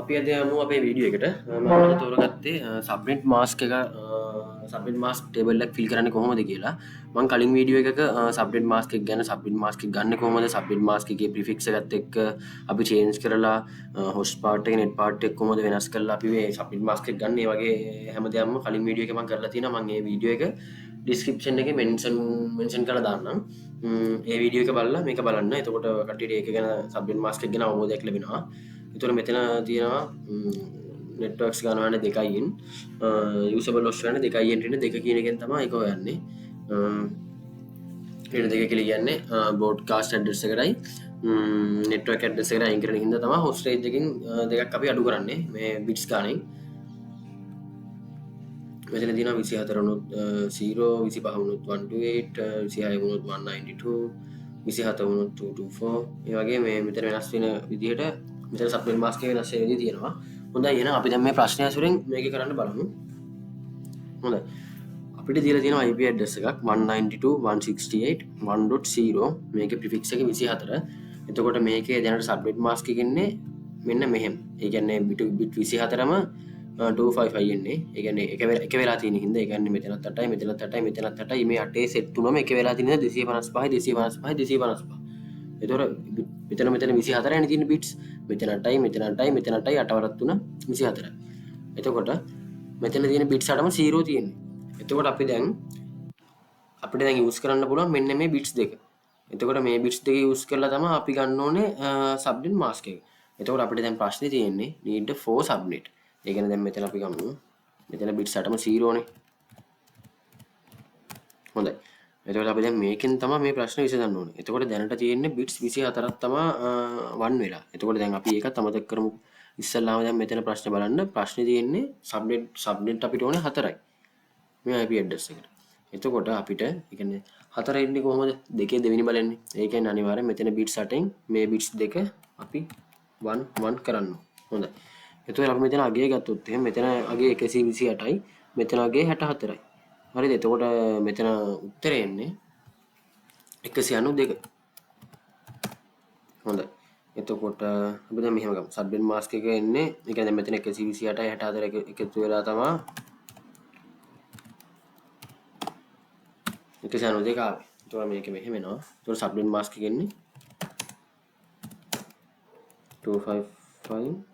අපි අද යමු අපේ වීඩියෝ එකට. මම අද තෝරගත්තේ සබ්නෙට් මාස්ක් එක සබ්නෙට් මාස්ක් ටේබල් එකක් ෆිල් කරන්නේ කොහොමද කියලා. මම කලින් වීඩියෝ එකක සබ්නෙට් මාස්ක් එක ගැන සබ්නෙට් මාස්ක් එක ගන්න කොහොමද, සබ්නෙට් මාස්ක් එකේ ප්‍රිෆික්ස් එකත් එක්ක අපි චේන්ජ් කරලා හොස්ට් පාර්ට් එක නෙට් පාර්ට් එක කොහොමද වෙනස් කරලා අපි මේ සබ්නෙට් මාස්ක් එක ගන්න. ඒ වගේ හැමදේම කලින් වීඩියෝ එකේ මම කරලා තියෙනවා. මම මේ වීඩියෝ එක ඩිස්ක්‍රිප්ෂන් එකේ මෙන්ෂන් කරලා දාන්නම්. ඒ වීඩියෝ එක බලලා මේක බලන්න. එතකොට කට්ටියට ඒක ගැන සබ්නෙට් මාස්ක් එක ගැන අවබෝධයක් ලැබෙනවා. එතකොට මෙතන තියෙනවා නෙට්වර්ක්ස් ගන්නවන 2යින් යූසබල් හොස්ට් ගන්න 2යින් රින 2 කියන එකෙන් තමයි ඒක හොයන්නේ. රින 2 කියලා කියන්නේ බ්‍රෝඩ්කාස්ට් ඇඩ්‍රස් එකටයි නෙට්වර්ක් ඇඩ්‍රස් එකට අයින් කරන හින්දා තමයි හොස්ට් රේන්ජ් එකකින් දෙකක් අපි අඩු කරන්නේ මේ බිට්ස් ගානේ. මෙතන තියෙනවා 24 වුණොත් 0, 25 වුණොත් 128, 26 වුණොත් 192, 27 වුණොත් 224. ඒ වගේ මේ මෙතන වෙනස් වෙන විදිහට මෙතන සබ්නෙට් මාස්ක් එක වෙනස් වෙන විදිහ තියෙනවා. හොඳයි, එහෙනම් අපි දැන් මේ ප්‍රශ්නය අසුරෙන් මේක කරන්න බලමු. හොඳයි. අපිට දීලා තියෙනවා IP ඇඩ්‍රස් එකක් 192.168.1.0. මේකේ ප්‍රිෆික්ස් එක 24. එතකොට මේකේ දැනට සබ්නෙට් මාස්ක් එක ඉන්නේ මෙන්න මෙහෙම. ඒ කියන්නේ බිට් 24ම 255 එන්නේ. ඒ කියන්නේ එක වෙලා තියෙන හින්දා ඒ කියන්නේ මෙතනත් 8යි මෙතනත් 8යි මෙතනත් 8යි මේ 8 සෙට් තුනම එක වෙලා තියෙන හින්දා 255 255 255. එතකොට මෙතන 24 නේ තියෙන බිට්ස්. මෙතන 8යි මෙතන 8යි මෙතන 8යි 8 වරක් 3 24. එතකොට මෙතන තියෙන බිට්ස් 8ම 0 තියෙන්නේ. එතකොට අපිට දැන් යූස් කරන්න පුළුවන් මෙන්න මේ බිට්ස් දෙක. එතකොට මේ බිට්ස් දෙක යූස් කරලා තමයි අපි ගන්න ඕනේ සබ්නෙට් මාස්ක් එක. එතකොට අපිට දැන් ප්‍රශ්නේ තියෙන්නේ need for subnet. ඒ කියන්නේ දැන් මෙතන අපි ගමු. මෙතන බිට්ස් 8ම 0 නේ. හොඳයි. එතකොට අපි දැන් මේකෙන් තමයි මේ ප්‍රශ්නේ විසඳන්න ඕනේ. එතකොට දැනට තියෙන්නේ බිට්ස් 24ක් තමයි 1 වෙලා. එතකොට දැන් අපි ඒකත් අමතක කරමු. ඉස්සල්ලාම දැන් මෙතන ප්‍රශ්නේ බලන්න. ප්‍රශ්නේ තියෙන්නේ සබ්නෙට් අපිට ඕනේ 4යි. මේ IP ඇඩ්‍රස් එකට. එතකොට අපිට ඒ කියන්නේ 4 එන්නේ කොහොමද? දෙකේ දෙවෙනි බලන්නේ. ඒ කියන්නේ අනිවාර්යෙන් මෙතන බිට්ස් 8න් මේ බිට්ස් දෙක අපි 1 1 කරන්න. හොඳයි. එතකොට අපි මෙතන අගය ගත්තොත් එහෙනම් මෙතන අගය 128යි, මෙතන අගය 64යි. හරිද? එතකොට මෙතන උත්තරේ එන්නේ 192. හොඳයි. එතකොට අපි දැන් මෙහෙම ගමු. සබ්නෙට් මාස්ක් එක එන්නේ ඒ කියන්නේ මෙතන 128යි 64 එකතු වෙලා තමයි 192 ආවේ. එතකොට මේක මෙහෙම එනවා. එතකොට සබ්නෙට් මාස්ක් එක එන්නේ 255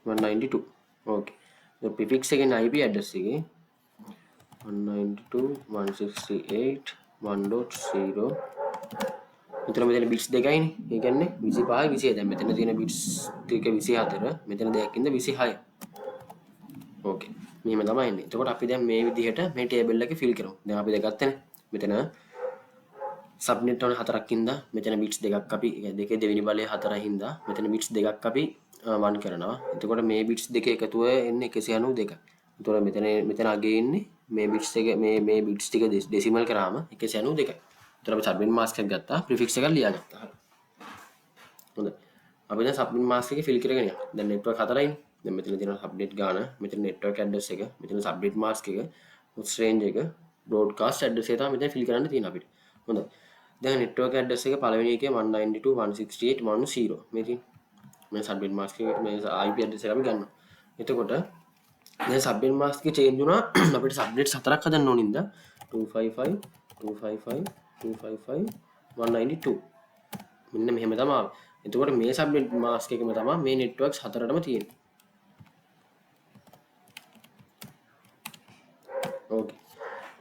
192. ඕකේ. දැන් ප්‍රිෆික්ස් එකේ IP ඇඩ්‍රස් එකේ 192.168.1.0. මෙතන බිට්ස් දෙකයිනේ. ඒ කියන්නේ 25යි 27. දැන් මෙතන තියෙන බිට්ස් ටික 24, මෙතන දෙකකින්ද 26. ඕකේ. මෙහෙම තමයි එන්නේ. එතකොට අපි දැන් මේ විදිහට මේ ටේබල් එකේ ෆිල් කරමු. දැන් අපි දැක්කත්තනේ. මෙතන සබ්නෙට් වල 4ක් හින්දා මෙතන බිට්ස් දෙකක් අපි දෙකේ දෙවෙනි බලය 4 හින්දා මෙතන බිට්ස් දෙකක් අපි 1 කරනවා. එතකොට මේ බිට්ස් දෙක එකතුව එන්නේ 192. එතකොට මෙතන අගේ ඉන්නේ මේ බිට්ස් එක මේ බිට්ස් ටික ඩෙසිමල් කරාම 192. එතකොට අපි සබ්නෙට් මාස්ක් එකක් ගත්තා, ප්‍රිෆික්ස් එකක් ලියාගත්තා. හරි. හොඳයි. අපි දැන් සබ්නෙට් මාස්ක් එකේ ෆිල් කරගෙන යනවා. දැන් නෙට්වර්ක් 4යිනේ. දැන් මෙතන තියෙන සබ්නෙට් ගාන, මෙතන නෙට්වර්ක් ඇඩ්‍රස් එක, මෙතන සබ්නෙට් මාස්ක් එක, හොස්ට් රේන්ජ් එක, බ්‍රෝඩ්කාස්ට් ඇඩ්‍රස් එක තමයි මෙතන ෆිල් කරන්න තියෙන අපිට. හොඳයි. දැන් නෙට්වර්ක් ඇඩ්‍රස් එක පළවෙනි එකේ 192.168.1.0 මේ තියෙන මේ සබ්නෙට් මාස්ක් එක මේ IP ඇඩ්‍රස් එක අපි ගන්නවා. එතකොට දැන් සබ්නෙට් මාස්ක් එක චේන්ජ් වුණා. අපිට සබ්නෙට් 4ක් හදන්න ඕනින්ද 255 255 255 192 මෙන්න මෙහෙම තමයි. එතකොට මේ සබ්නෙට් මාස්ක් එකම තමයි මේ නෙට්වර්ක්ස් 4ටම තියෙන්නේ. ඕකේ.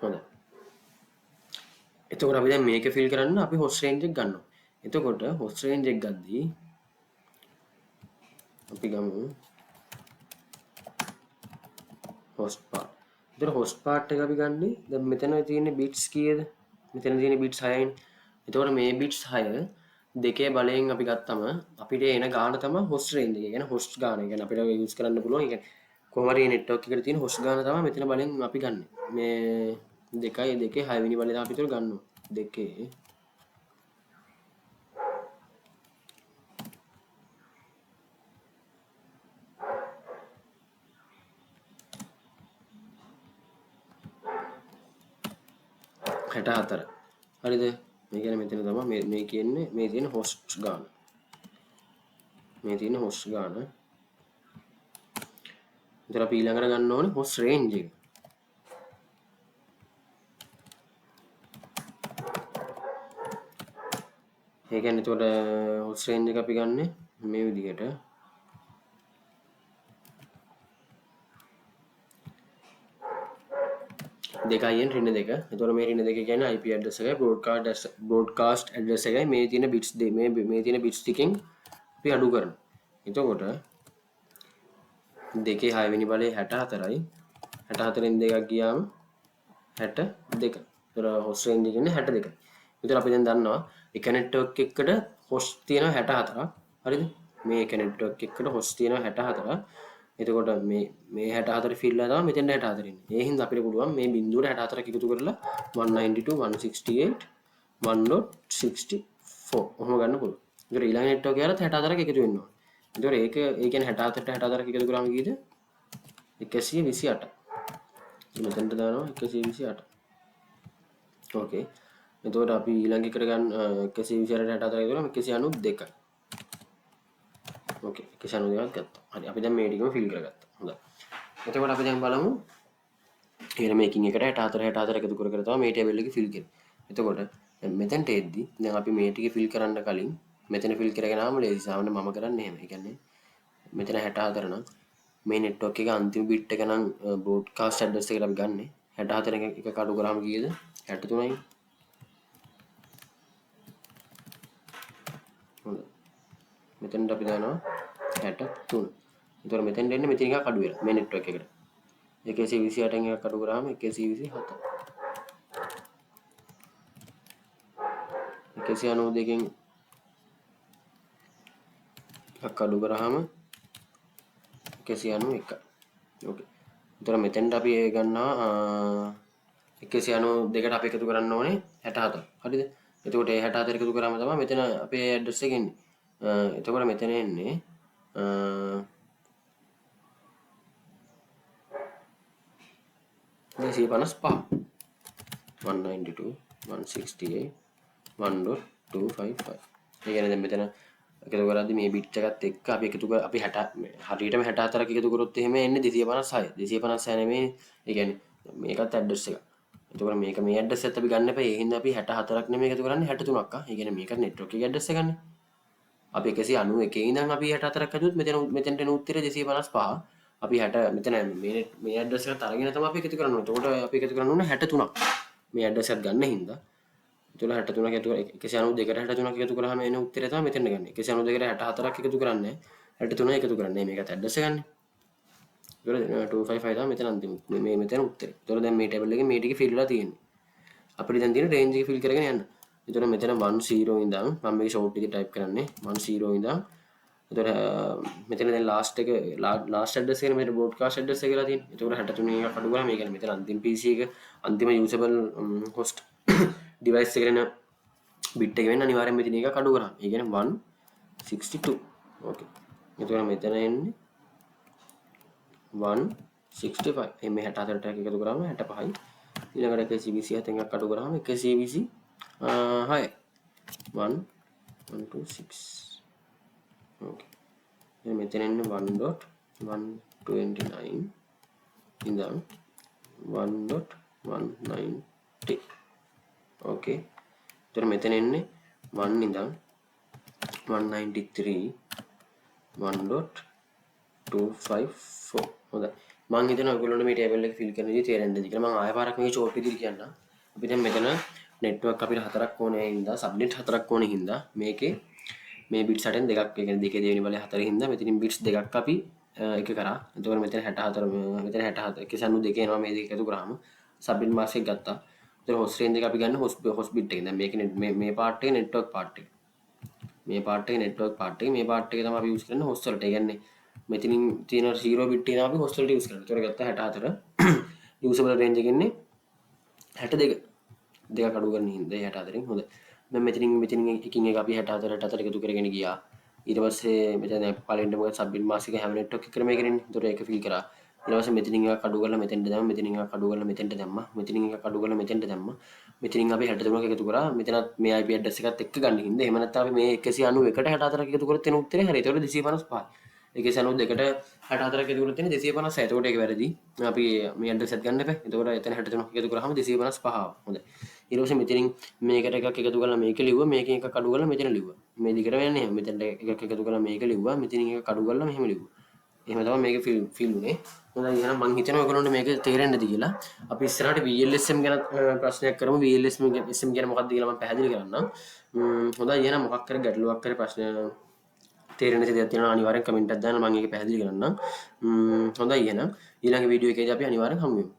හොඳයි. එතකොට අපි දැන් මේක ෆිල් කරන්න අපි හොස්ට් රේන්ජ් එක ගන්නවා. එතකොට හොස්ට් රේන්ජ් එක ගද්දී අපි ගමු හොස්ට් පාර්ට්. එතකොට හොස්ට් පාර්ට් එක අපි ගන්නේ දැන් මෙතන තියෙන බිට්ස් කීයද? මෙතන තියෙන බිට්ස් 6යිනේ. එතකොට මේ බිට්ස් 6 දෙකේ බලයෙන් අපි ගත්තම අපිට එන ගාන තමයි හොස්ට් රේන්ජ් එක. කියන්නේ හොස්ට් ගාන. ඒ කියන්නේ අපිට යූස් කරන්න පුළුවන්. ඒ කියන්නේ කොහොම හරි නෙට්වර්ක් එකට තියෙන හොස්ට් ගාන තමයි මෙතන බලෙන් අපි ගන්න. මේ 2යි 2 6 වෙනි බලය තමයි අපි උතර ගන්නවා. 2 64. හරිද? මේ කියන්නේ මෙතන තමයි මේ කියන්නේ මේ තියෙන host ගාන. මේ තියෙන host ගාන. ඉතින් අපි ඊළඟට ගන්න ඕනේ host range එක. ඒ කියන්නේ එතකොට host range එක අපි ගන්නෙ මේ විදිහට. දෙකයින් රින දෙක. එතකොට මේ රින දෙක කියන්නේ IP address එකයි broadcast address එකයි මේ තියෙන bits මේ තියෙන bits ටිකෙන් අපි අඩු කරනවා. එතකොට දෙකේ 6 වෙනි බලය 64යි. 64න් දෙකක් ගියාම 62. ඒතර host range එක කියන්නේ 62. ඒතර අපි දැන් දන්නවා එක network එකකට host තියෙනවා 64ක්. හරිද? මේ එක network එකකට host තියෙනවා 64ක්. එතකොට මේ 64 ෆිල් වෙලා තමයි මෙතෙන් 64 ඉන්නේ. ඒ හින්දා අපිට පුළුවන් මේ බිඳුවට 64ක් එකතු කරලා 192.168.1.64 ඔහොම ගන්න පුළුවන්. ඒතර ඊළඟ network එකකට 64ක් එකතු වෙන්න ඕනේ. ඒතර ඒක ඒ කියන්නේ 64ට 64ක් එකතු කරාම කීයද? 128. මෙතනට දානවා 128. ඕකේ. එතකොට අපි ඊළඟ එකට ගන්න 128ට 64 එකතු කරාම 192යි. ඕකේ 192ක් ගත්තා. හරි අපි දැන් මේ ටිකම ෆිල් කරගත්තා. හොඳයි. එතකොට අපි දැන් බලමු ඊළඟ මේකින් එකට 64 එකතු කර තමයි මේ ටේබල් එක ෆිල් කරන්නේ. එතකොට මෙතෙන්ට එද්දි දැන් අපි මේ ටික ෆිල් කරන්න කලින් මෙතන ෆිල් කරගෙන ආවම ලේසි. සාමාන්‍ය මම කරන්නේ එහෙම. ඒ කියන්නේ මෙතන 64 නම් මේ network එක අන්තිම bit එක නම් broadcast address එකට අපි ගන්නෙ 64 එක කඩු කරාම කීයද? 63යි. හොඳයි. මෙතනට අපි දානවා 63. ඒතකොට මෙතෙන්ට එන්නේ මෙතන එකක් අඩු වෙලා මේ network එකට. 128න් එකක් අඩු කරාම 127. 192කින් එකක් අඩු කරාම 191. ඕකේ. ඒතර මෙතෙන්ට අපි ගන්නවා 192ට අපි එකතු කරන්න ඕනේ 64. හරිද? එතකොට ඒ 64 එකතු කරාම තමයි මෙතන අපේ ඇඩ්‍රස් එක එන්නේ. එතකොට මෙතන එන්නේ 192.168.1.255. ඒ කියන්නේ දැන් මෙතන එකතු කරද්දි මේ බිට් එකත් එක්ක අපි එකතු කර අපි 60 හරියටම 64ක් එකතු කරොත් එහෙම එන්නේ 256. 256 නෙමෙයි. ඒ කියන්නේ මේකත් ඇඩ්‍රස් එක. එතකොට මේක මේ ඇඩ්‍රස් එකත් අපි ගන්න එපා. ඒ හින්දා අපි 64ක් නෙමෙයි එකතු කරන්නේ 63ක්. ඒ කියන්නේ මේක network එකේ ඇඩ්‍රස් එකනේ. අපි 191 ඉඳන් අපි 64ක් හදුවොත් මෙතෙන්ට එන උත්තරේ 255. අපි 60 මෙතන මේ ඇඩ්‍රස් එකට අරගෙන තමයි අපි එකතු කරන්න ඕනේ. එතකොට අපි එකතු කරන්න ඕනේ 63ක්. මේ ඇඩ්‍රස් එකත් ගන්න හින්දා. එතකොට 63ක් එකතු 192කට 63ක් එකතු කරාම එන උත්තරේ තමයි මෙතෙන්ට ගන්න. 192කට 64ක් එකතු කරන්නේ 63 එකතු කරන්නේ. මේකත් ඇඩ්‍රස් එකන්නේ. එතකොට 255 තමයි මෙතන අන්තිම මේ මෙතන උත්තරේ. එතකොට දැන් මේ ටේබල් එකේ මේ ටික ෆිල් වෙලා තියෙන්නේ. අපිට දැන් තියෙන රේන්ජ් එක ෆිල් කරගෙන යන්න. එතකොට මෙතන 10 ඉඳන් මම මේක ෂෝට් එකේ ටයිප් කරන්නේ 10 ඉඳන් එතකොට මෙතන දැන් ලාස්ට් ඇඩ්‍රස් එක මෙතන බ්‍රෝඩ්කාස්ට් ඇඩ්‍රස් එක කියලා තියෙනවා. එතකොට 63 එකක් අඩු කරා මේ කියන්නේ මෙතන අන්තිම PC එක අන්තිම යූසබල් host device එකේ එන bit එක වෙන්න අනිවාර්යෙන් මෙතන එකක් අඩු කරා. ඒ කියන්නේ 162. ඕකේ. එතකොට මෙතන එන්නේ 165. මේ 64ට එකතු කරාම 65යි. ඊළඟට 127 එකක් අඩු කරාම 126. 1 1 2 6. ඕකේ. දැන් මෙතන එන්නේ 1.129 ඉඳන් 1.190. ඕකේ. එතන මෙතන එන්නේ 1 ඉඳන් 193 1.254. හොඳයි. මම හිතනවා ඔයගොල්ලන්ට මේ ටේබල් එක ෆිල් කරන විදිහ තේරෙන්න ඇති කියලා. මම ආයෙ පාරක් මේක ෂෝට් විදිහට කියන්නම්. අපි දැන් මෙතන network අපිට 4ක් ඕනේ හින්දා subnet 4ක් ඕනේ හින්දා මේකේ මේ bits 8න් දෙකක් ඒ කියන්නේ දෙකේ දෙවෙනි බලය 4 හින්දා මෙතනින් bits දෙකක් අපි එක කරා. එතකොට මෙතන 64 මෙතන 64 192 එනවා මේ දෙක එකතු කරාම subnet mask එක ගත්තා. එතන host range එක අපි ගන්න host bit එකෙන්. දැන් මේක මේ part එක network part එක. මේ part එක network part එක මේ part එක තමයි අපි use කරන්නේ host වලට. ඒ කියන්නේ මෙතනින් තියෙන 0 bit එක අපි host වලට use කරනවා. ඒතකොට ගත්තා 64 usable range එක ඉන්නේ 62. දෙකක් අඩු කරන හින්දා 64න් හොඳයි. දැන් මෙතනින් එකින් එක අපි 64 එකතු කරගෙන ගියා. ඊට පස්සේ මෙතන පළවෙනිට මොකද සබ්මිට් මාස් එක හැම network එකකම මේකනේ. ඒතකොට ඒක ෆිල් කරා. ඊට පස්සේ මෙතනින් එකක් අඩු කරලා මෙතෙන්ට දැම්මා. මෙතනින් එකක් අඩු කරලා මෙතෙන්ට දැම්මා. මෙතනින් එකක් අඩු කරලා මෙතෙන්ට දැම්මා. මෙතනින් අපි 63ක් එකතු කරා. මෙතනත් මේ IP address එකත් එක්ක ගන්න හින්දා එහෙම නැත්නම් අපි මේ 191ට 64ක් එකතු කරොත් එන උත්තරේ හරියි. ඒතකොට 255යි. 192ට 64ක් එකතු කරොත් එන්නේ 256යි. ඒතකොට ඒක වැරදි. අපි මේ address එකත් ගන්න එපා. ඒතකොට එතන 63ක් එකතු කරාම 255 ආවා. හොඳයි. ඊට පස්සේ මෙතනින් මේකට එකක් එකතු කරලා මේක ලිව්වා. මේකෙන් එකක් අඩු කරලා මෙතන ලිව්වා. මේ දිගට යන්නේ එහෙම. මෙතනට එකක් එකතු කරලා මේක ලිව්වා. මෙතනින් එකක් අඩු කරලා මෙහෙම ලිව්වා. එහෙම තමයි මේක ෆිල් උනේ. හොඳයි එහෙනම් මම හිතනවා ඔයගොල්ලන්ට මේක තේරෙන්නේ නැති කියලා. අපි ඉස්සරහට VLSM ගැන ප්‍රශ්නයක් කරමු. VLSM ගැන මොකක්ද කියලා මම පැහැදිලි කරන්නම්. හොඳයි එහෙනම් මොකක් කර ගැටලුවක් කර ප්‍රශ්න තේරෙන්නේ නැති දෙයක් තියෙනවා අනිවාර්යෙන් කමෙන්ට් එකක් දාන්න මම ඒක පැහැදිලි කරන්නම්. හොඳයි එහෙනම් ඊළඟ වීඩියෝ එකේදී අපි අනිවාර්යෙන් හමු වෙමු.